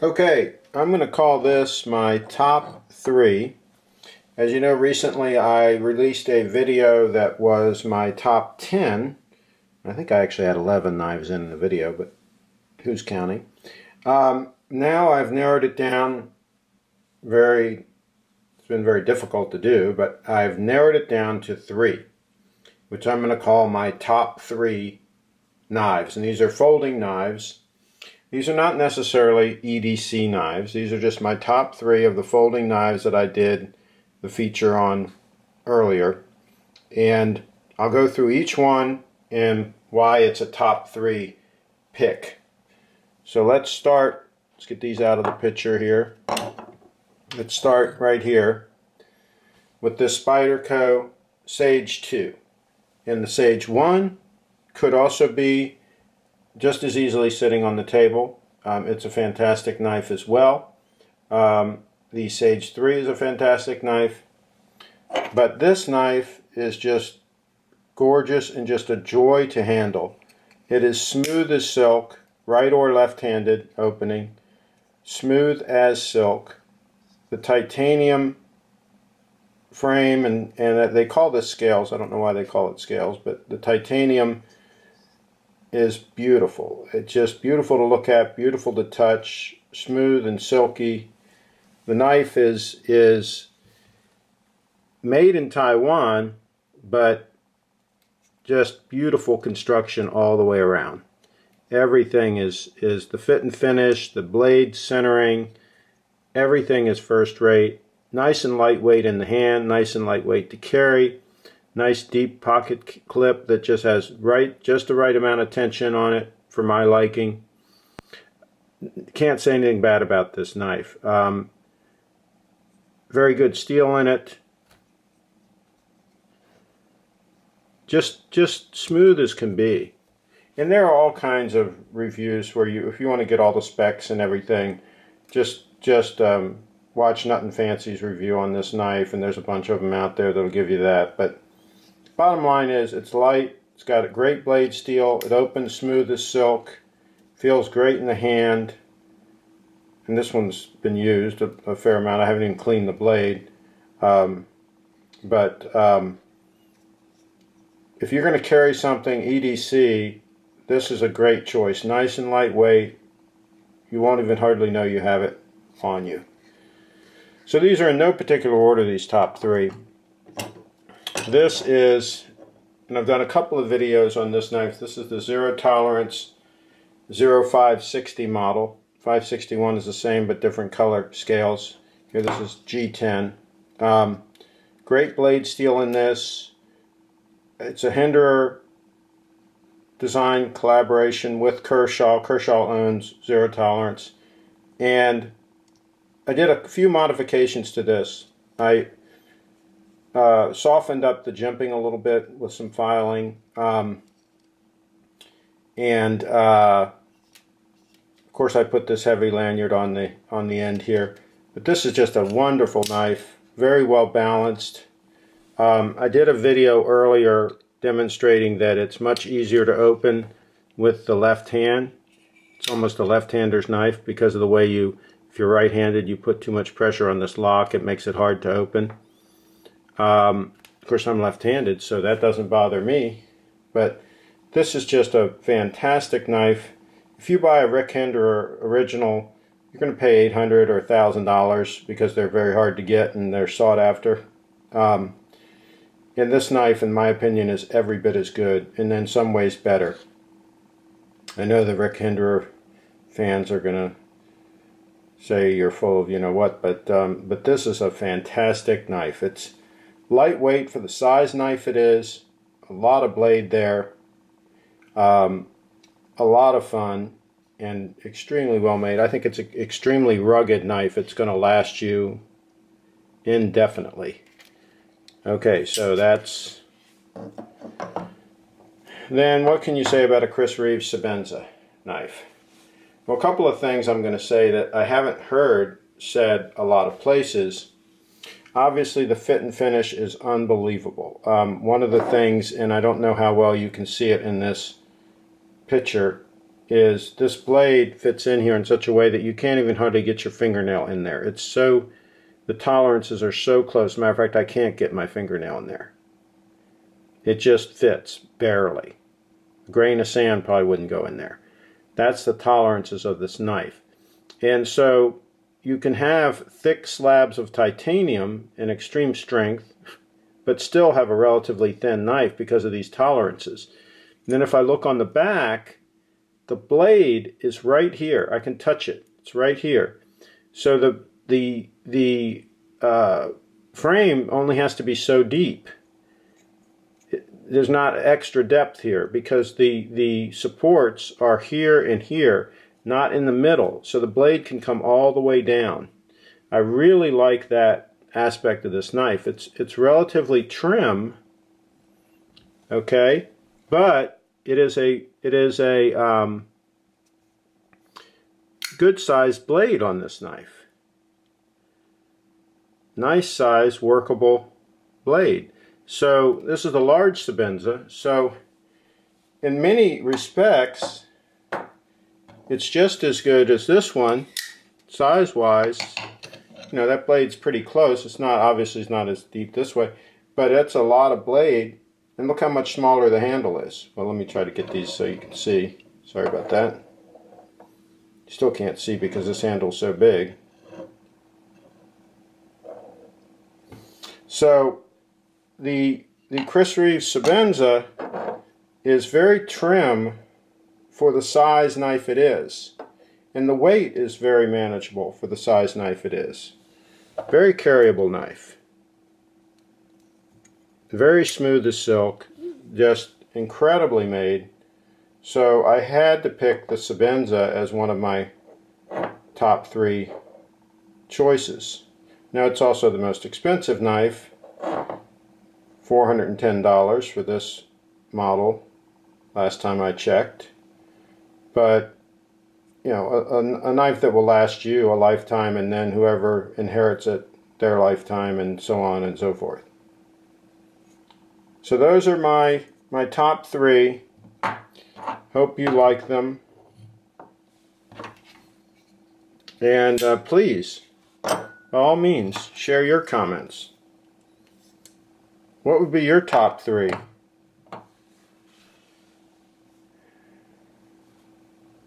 Okay, I'm going to call this my top 3. As you know, recently I released a video that was my top 10. I think I actually had 11 knives in the video, but who's counting? Now I've narrowed it down it's been very difficult to do, but I've narrowed it down to 3, which I'm going to call my top 3 knives. And these are folding knives. These are not necessarily EDC knives. These are just my top 3 of the folding knives that I did the feature on earlier. And I'll go through each one and why it's a top 3 pick. So let's get these out of the picture here. Let's start right here with this Spyderco Sage 2. And the Sage 1 could also be just as easily sitting on the table. It's a fantastic knife as well. The Sage 3 is a fantastic knife. But this knife is just gorgeous and just a joy to handle. It is smooth as silk, right or left-handed opening. Smooth as silk. The titanium frame, and they call this scales. I don't know why they call it scales, but the titanium is beautiful. It's just beautiful to look at, beautiful to touch, smooth and silky. The knife is made in Taiwan, but just beautiful construction all the way around. Everything is the fit and finish, the blade centering, everything is first rate. Nice and lightweight in the hand, nice and lightweight to carry. Nice deep pocket clip that just has just the right amount of tension on it for my liking. Can't say anything bad about this knife. Very good steel in it. Just smooth as can be. And there are all kinds of reviews where if you want to get all the specs and everything, just watch Nut and Fancy's review on this knife, and there's a bunch of them out there that'll give you that. But bottom line is, it's light, it's got a great blade steel, it opens smooth as silk, feels great in the hand, and this one's been used a fair amount. I haven't even cleaned the blade, but if you're going to carry something EDC, this is a great choice. Nice and lightweight, you won't even hardly know you have it on you. So these are in no particular order, these top 3. This is, and I've done a couple of videos on this knife. This is the Zero Tolerance 0560 model. 561 is the same but different color scales. Here this is G10. Great blade steel in this. It's a Hinderer design collaboration with Kershaw. Kershaw owns Zero Tolerance. And I did a few modifications to this. I softened up the jimping a little bit with some filing, of course I put this heavy lanyard on the end here. But this is just a wonderful knife, very well balanced. I did a video earlier demonstrating that it's much easier to open with the left hand. It's almost a left-hander's knife because of the way if you're right-handed, you put too much pressure on this lock, it makes it hard to open. Of course, I'm left-handed, so that doesn't bother me. But this is just a fantastic knife. If you buy a Rick Hinderer original, you're going to pay $800 or $1,000 because they're very hard to get and they're sought after. And this knife, in my opinion, is every bit as good, and in some ways better. I know the Rick Hinderer fans are going to say you're full of you know what, but this is a fantastic knife. It's lightweight for the size knife it is, a lot of blade there, a lot of fun, and extremely well made. I think it's an extremely rugged knife. It's going to last you indefinitely. Okay, so that's... Then what can you say about a Chris Reeves Sebenza knife? Well, a couple of things I'm going to say that I haven't heard said a lot of places. Obviously, the fit and finish is unbelievable. One of the things, and I don't know how well you can see it in this picture, is this blade fits in here in such a way that you can't even hardly get your fingernail in there. It's so, the tolerances are so close. Matter of fact, I can't get my fingernail in there. It just fits, barely. A grain of sand probably wouldn't go in there. That's the tolerances of this knife. And so you can have thick slabs of titanium in extreme strength, but still have a relatively thin knife because of these tolerances. And then if I look on the back, the blade is right here. I can touch it. It's right here. So the frame only has to be so deep. There's not extra depth here because the supports are here and here, not in the middle. So the blade can come all the way down. I really like that aspect of this knife. It's relatively trim, okay, but it is a good sized blade on this knife. Nice size, workable blade. So this is the large Sebenza. So in many respects, it's just as good as this one, size-wise. You know, that blade's pretty close. It's not, obviously it's not as deep this way, but it's a lot of blade. And look how much smaller the handle is. Well, let me try to get these so you can see. Sorry about that. You still can't see because this handle's so big. So the Chris Reeves Sebenza is very trim for the size knife it is. And the weight is very manageable for the size knife it is. Very carryable knife. Very smooth as silk. Just incredibly made. So I had to pick the Sebenza as one of my top 3 choices. Now it's also the most expensive knife. $410 for this model last time I checked. But you know, a knife that will last you a lifetime, and then whoever inherits it, their lifetime, and so on and so forth. So those are my top 3. Hope you like them. And please, by all means, share your comments. What would be your top 3?